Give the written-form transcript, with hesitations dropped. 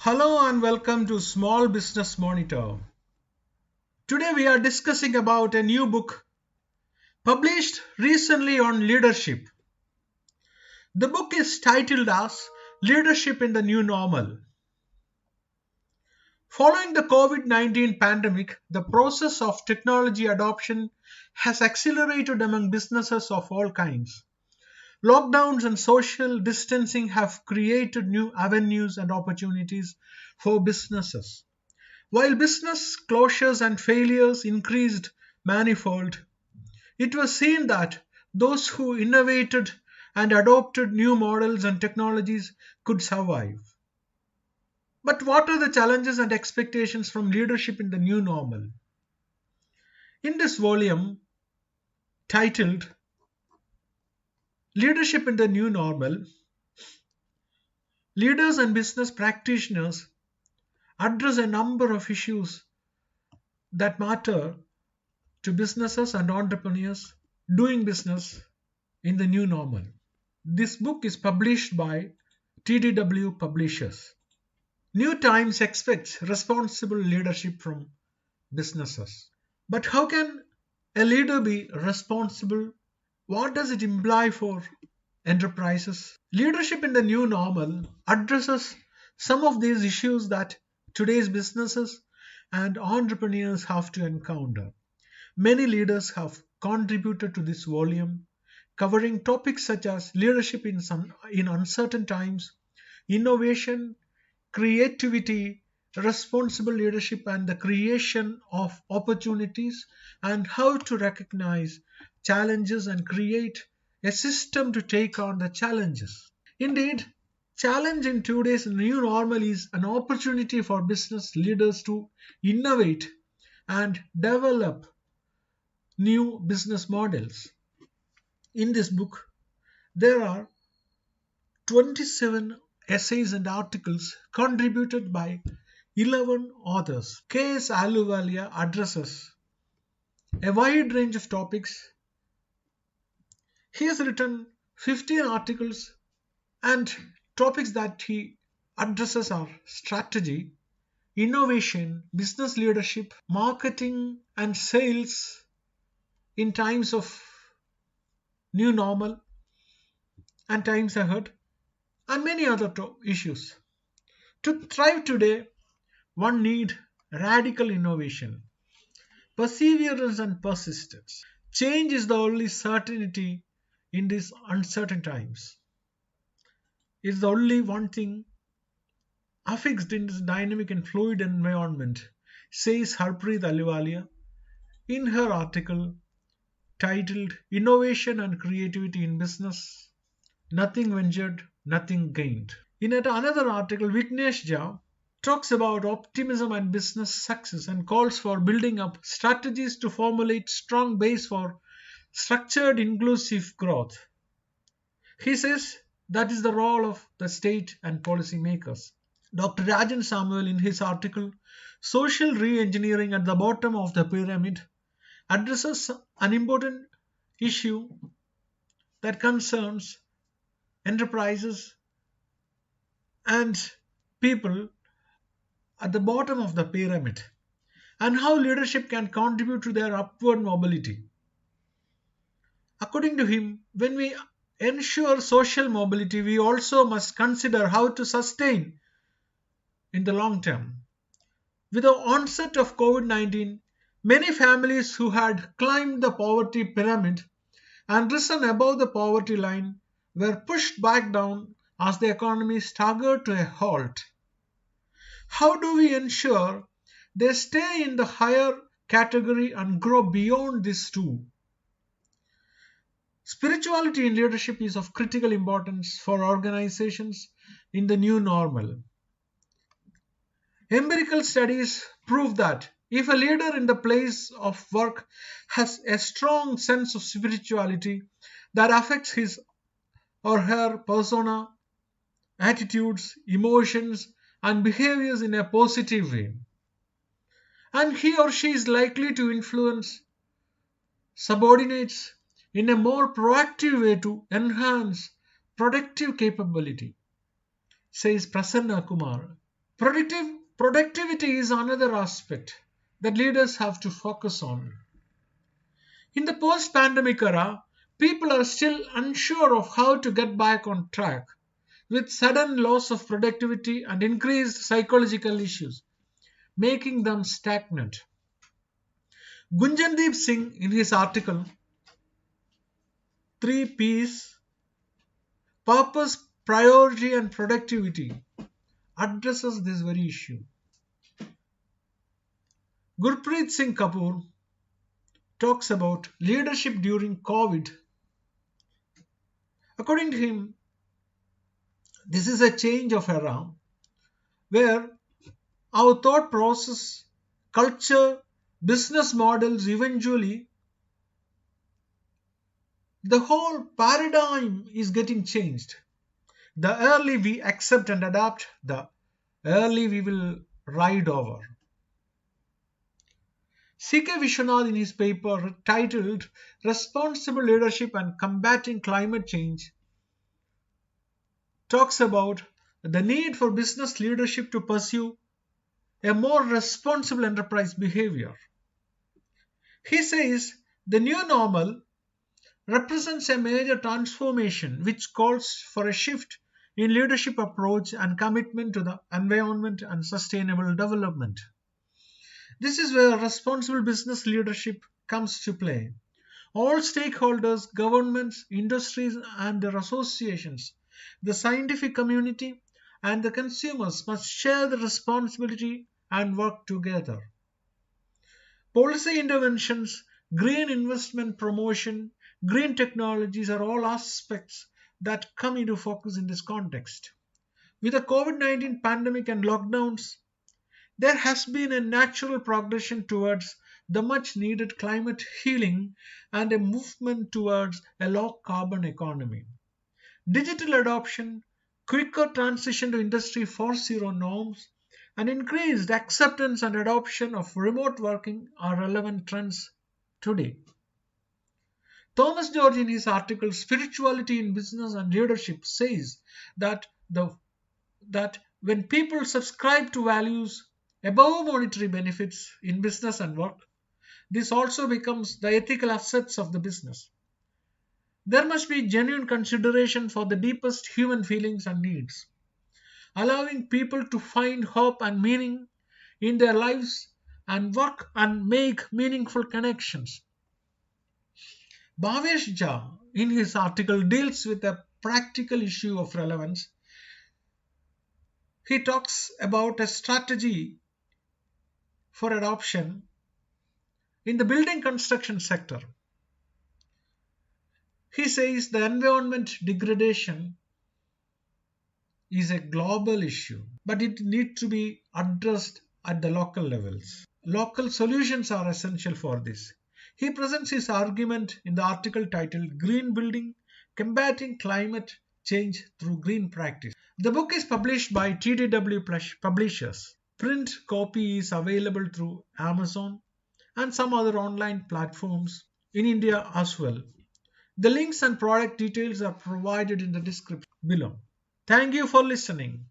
Hello and welcome to Small Business Monitor. Today we are discussing about a new book published recently on leadership. The book is titled as Leadership in the New Normal. Following the COVID-19 pandemic, the process of technology adoption has accelerated among businesses of all kinds. Lockdowns and social distancing have created new avenues and opportunities for businesses. While business closures and failures increased manifold, it was seen that those who innovated and adopted new models and technologies could survive. But what are the challenges and expectations from leadership in the new normal? In this volume titled Leadership in the New Normal, leaders and business practitioners address a number of issues that matter to businesses and entrepreneurs doing business in the new normal. This book is published by TDW Publishers. New Times expects responsible leadership from businesses. But how can a leader be responsible? What does it imply for enterprises? Leadership in the new normal addresses some of these issues that today's businesses and entrepreneurs have to encounter. Many leaders have contributed to this volume, covering topics such as leadership in uncertain times, innovation, creativity, responsible leadership, and the creation of opportunities, and how to recognize challenges and create a system to take on the challenges. Indeed, challenge in today's new normal is an opportunity for business leaders to innovate and develop new business models. In this book, there are 27 essays and articles contributed by 11 authors. K.S. Ahluwalia addresses a wide range of topics. He has written 15 articles, and topics that he addresses are strategy, innovation, business leadership, marketing and sales in times of new normal and times ahead, and many other issues. To thrive today, one needs radical innovation, perseverance, and persistence. Change is the only certainty in these uncertain times. It's the only one thing affixed in this dynamic and fluid environment, says Harpreet Ahluwalia in her article titled Innovation and Creativity in Business, Nothing Ventured, Nothing Gained. In another article, Vighnesh talks about optimism and business success and calls for building up strategies to formulate strong base for structured inclusive growth. He says that is the role of the state and policy makers. Dr. Rajan Samuel in his article Social Re-engineering at the Bottom of the Pyramid addresses an important issue that concerns enterprises and people at the bottom of the pyramid and how leadership can contribute to their upward mobility. According to him, when we ensure social mobility, we also must consider how to sustain in the long term. With the onset of COVID-19, many families who had climbed the poverty pyramid and risen above the poverty line were pushed back down as the economy staggered to a halt. How do we ensure they stay in the higher category and grow beyond this too? Spirituality in leadership is of critical importance for organizations in the new normal. Empirical studies prove that if a leader in the place of work has a strong sense of spirituality that affects his or her persona, attitudes, emotions, and behaviors in a positive way, and he or she is likely to influence subordinates in a more proactive way to enhance productive capability, says PRASANNA Kumar, Productivity is another aspect that leaders have to focus on. In the post pandemic era, people are still unsure of how to get back on track, with sudden loss of productivity and increased psychological issues, making them stagnant. Gunjandeep Singh, in his article 3 P's Purpose, Priority, and Productivity, addresses this very issue. GURPREET Singh KAPOOR talks about leadership during COVID. According to him, this is a change of era where our thought process, culture, business models, eventually the whole paradigm is getting changed. The early we accept and adapt, the early we will ride over. C.K. Viswanath, in his paper titled Responsible Leadership and Combating Climate Change, talks about the need for business leadership to pursue a more responsible enterprise behavior. He says the new normal represents a major transformation which calls for a shift in leadership approach and commitment to the environment and sustainable development. This is where responsible business leadership comes to play. All stakeholders, governments, industries, and their associations, the scientific community, and the consumers must share the responsibility and work together. Policy interventions, green investment promotion, green technologies are all aspects that come into focus in this context. With the COVID-19 pandemic and lockdowns, there has been a natural progression towards the much needed climate healing and a movement towards a low carbon economy. Digital adoption, quicker transition to Industry 4.0 norms, and increased acceptance and adoption of remote working are relevant trends today. Thomas George, in his article Spirituality in Business and Leadership, says that, that when people subscribe to values above monetary benefits in business and work, this also becomes the ethical assets of the business. There must be genuine consideration for the deepest human feelings and needs, allowing people to find hope and meaning in their lives and work and make meaningful connections. Bhavesh, in his article, deals with a practical issue of relevance. He talks about a strategy for adoption in the building construction sector. He says the environment degradation is a global issue, but it needs to be addressed at the local levels. Local solutions are essential for this. He presents his argument in the article titled Green Building, Combating Climate Change Through Green Practice. The book is published by TDW Publishers. Print copy is available through Amazon and some other online platforms in India as well. The links and product details are provided in the description below. Thank you for listening.